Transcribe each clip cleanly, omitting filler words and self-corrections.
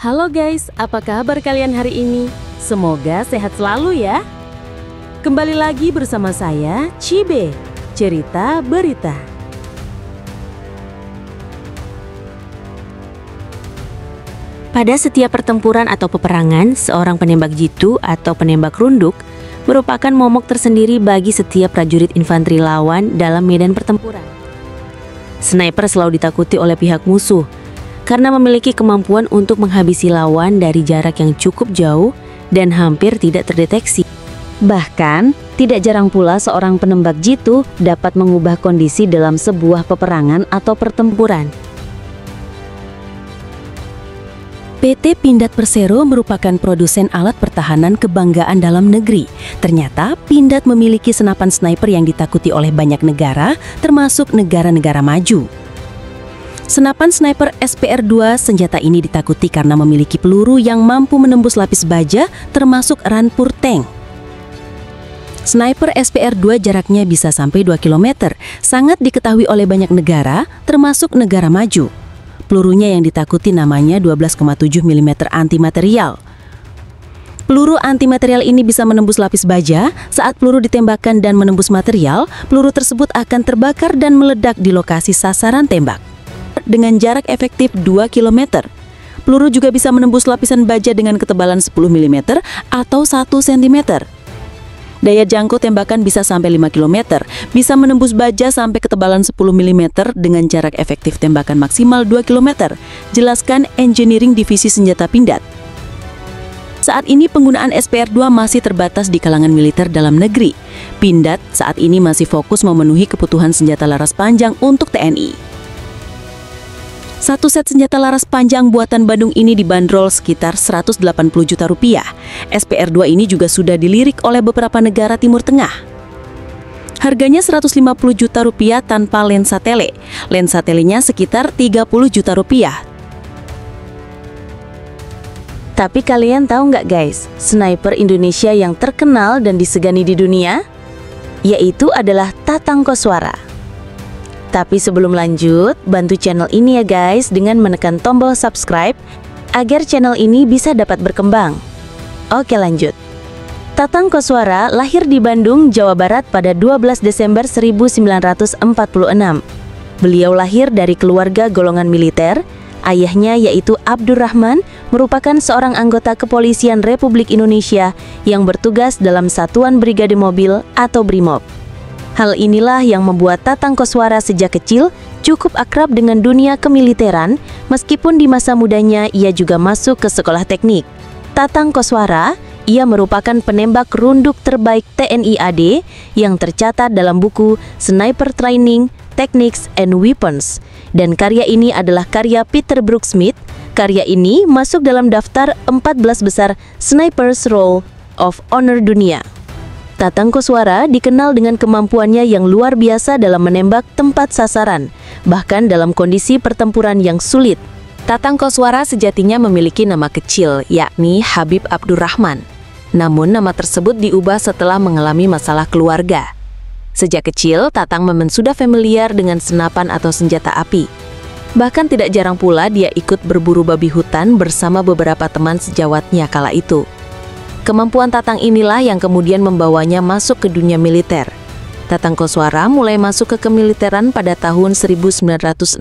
Halo guys, apa kabar kalian hari ini? Semoga sehat selalu ya. Kembali lagi bersama saya, Cibe, Cerita Berita. Pada setiap pertempuran atau peperangan, seorang penembak jitu atau penembak runduk merupakan momok tersendiri bagi setiap prajurit infanteri lawan dalam medan pertempuran. Sniper selalu ditakuti oleh pihak musuh karena memiliki kemampuan untuk menghabisi lawan dari jarak yang cukup jauh dan hampir tidak terdeteksi. Bahkan, tidak jarang pula seorang penembak jitu dapat mengubah kondisi dalam sebuah peperangan atau pertempuran. PT Pindad Persero merupakan produsen alat pertahanan kebanggaan dalam negeri. Ternyata, Pindad memiliki senapan sniper yang ditakuti oleh banyak negara, termasuk negara-negara maju. Senapan sniper SPR-2 senjata ini ditakuti karena memiliki peluru yang mampu menembus lapis baja termasuk rampur tank. Sniper SPR-2 jaraknya bisa sampai 2 km, sangat diketahui oleh banyak negara termasuk negara maju. Pelurunya yang ditakuti namanya 12,7 mm antimaterial. Peluru antimaterial ini bisa menembus lapis baja. Saat peluru ditembakkan dan menembus material, peluru tersebut akan terbakar dan meledak di lokasi sasaran tembak. Dengan jarak efektif 2 km. Peluru juga bisa menembus lapisan baja dengan ketebalan 10 mm atau 1 cm. Daya jangkau tembakan bisa sampai 5 km, bisa menembus baja sampai ketebalan 10 mm dengan jarak efektif tembakan maksimal 2 km. Jelaskan Engineering Divisi Senjata Pindad. Saat ini penggunaan SPR-2 masih terbatas di kalangan militer dalam negeri. Pindad saat ini masih fokus memenuhi kebutuhan senjata laras panjang untuk TNI. Satu set senjata laras panjang buatan Bandung ini dibanderol sekitar 180 juta rupiah. SPR-2 ini juga sudah dilirik oleh beberapa negara Timur Tengah. Harganya 150 juta rupiah tanpa lensa tele. Lensa telenya sekitar 30 juta rupiah. Tapi kalian tahu nggak guys, sniper Indonesia yang terkenal dan disegani di dunia? Yaitu adalah Tatang Koswara. Tapi sebelum lanjut, bantu channel ini ya guys dengan menekan tombol subscribe agar channel ini bisa dapat berkembang. Oke lanjut. Tatang Koswara lahir di Bandung, Jawa Barat pada 12 Desember 1946. Beliau lahir dari keluarga golongan militer. Ayahnya yaitu Abdurrahman merupakan seorang anggota kepolisian Republik Indonesia yang bertugas dalam Satuan Brigade Mobil atau BRIMOB. Hal inilah yang membuat Tatang Koswara sejak kecil cukup akrab dengan dunia kemiliteran, meskipun di masa mudanya ia juga masuk ke sekolah teknik. Tatang Koswara, ia merupakan penembak runduk terbaik TNI AD yang tercatat dalam buku Sniper Training, Techniques and Weapons. Dan karya ini adalah karya Peter Brooks-Smith. Karya ini masuk dalam daftar 14 besar Snipers Roll of Honor dunia. Tatang Koswara dikenal dengan kemampuannya yang luar biasa dalam menembak tempat sasaran, bahkan dalam kondisi pertempuran yang sulit. Tatang Koswara sejatinya memiliki nama kecil, yakni Habib Abdurrahman. Namun nama tersebut diubah setelah mengalami masalah keluarga. Sejak kecil, Tatang memang sudah familiar dengan senapan atau senjata api. Bahkan tidak jarang pula dia ikut berburu babi hutan bersama beberapa teman sejawatnya kala itu. Kemampuan Tatang inilah yang kemudian membawanya masuk ke dunia militer. Tatang Koswara mulai masuk ke kemiliteran pada tahun 1966.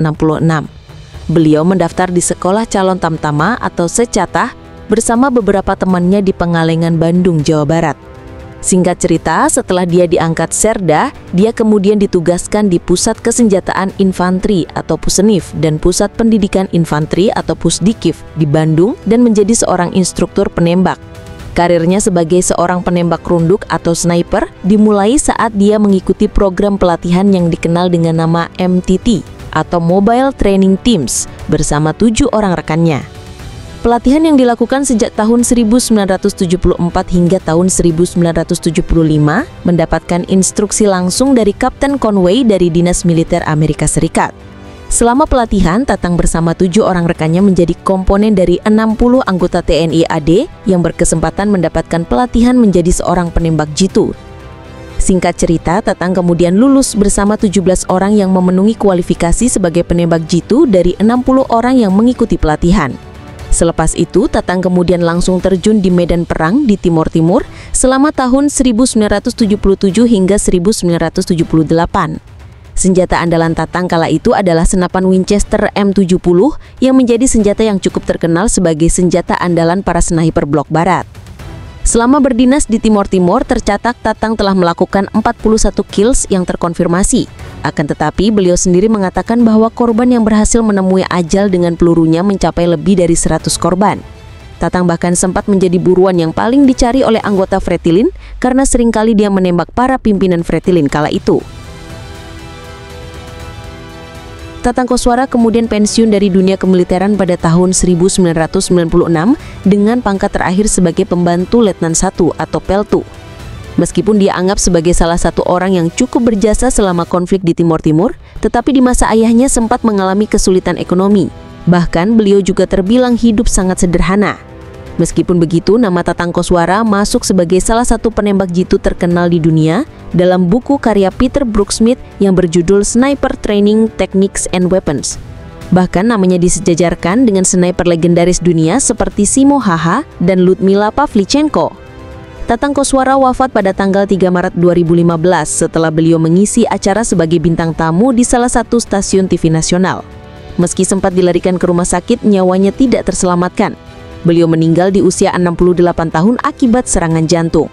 Beliau mendaftar di Sekolah Calon Tamtama atau Secatah bersama beberapa temannya di Pengalengan, Bandung, Jawa Barat. Singkat cerita, setelah dia diangkat Serda, dia kemudian ditugaskan di Pusat Kesenjataan Infanteri atau Pusenif dan Pusat Pendidikan Infanteri atau Pusdikif di Bandung dan menjadi seorang instruktur penembak. Karirnya sebagai seorang penembak runduk atau sniper dimulai saat dia mengikuti program pelatihan yang dikenal dengan nama MTT atau Mobile Training Teams bersama 7 orang rekannya. Pelatihan yang dilakukan sejak tahun 1974 hingga tahun 1975 mendapatkan instruksi langsung dari Kapten Conway dari Dinas Militer Amerika Serikat. Selama pelatihan, Tatang bersama 7 orang rekannya menjadi komponen dari 60 anggota TNI AD yang berkesempatan mendapatkan pelatihan menjadi seorang penembak jitu. Singkat cerita, Tatang kemudian lulus bersama 17 orang yang memenuhi kualifikasi sebagai penembak jitu dari 60 orang yang mengikuti pelatihan. Selepas itu, Tatang kemudian langsung terjun di medan perang di Timor Timur selama tahun 1977 hingga 1978. Senjata andalan Tatang kala itu adalah senapan Winchester M70 yang menjadi senjata yang cukup terkenal sebagai senjata andalan para sniper blok barat. Selama berdinas di Timor Timur, tercatat Tatang telah melakukan 41 kills yang terkonfirmasi. Akan tetapi, beliau sendiri mengatakan bahwa korban yang berhasil menemui ajal dengan pelurunya mencapai lebih dari 100 korban. Tatang bahkan sempat menjadi buruan yang paling dicari oleh anggota Fretilin karena seringkali dia menembak para pimpinan Fretilin kala itu. Tatang Koswara kemudian pensiun dari dunia kemiliteran pada tahun 1996 dengan pangkat terakhir sebagai pembantu letnan 1 atau peltu. Meskipun dia anggap sebagai salah satu orang yang cukup berjasa selama konflik di Timor Timur, tetapi di masa ayahnya sempat mengalami kesulitan ekonomi. Bahkan beliau juga terbilang hidup sangat sederhana. Meskipun begitu, nama Tatang Koswara masuk sebagai salah satu penembak jitu terkenal di dunia dalam buku karya Peter Brooksmith yang berjudul Sniper Training Techniques and Weapons. Bahkan namanya disejajarkan dengan sniper legendaris dunia seperti Simo Haha dan Ludmila Pavlichenko. Tatang Koswara wafat pada tanggal 3 Maret 2015 setelah beliau mengisi acara sebagai bintang tamu di salah satu stasiun TV nasional. Meski sempat dilarikan ke rumah sakit, nyawanya tidak terselamatkan. Beliau meninggal di usia 68 tahun akibat serangan jantung.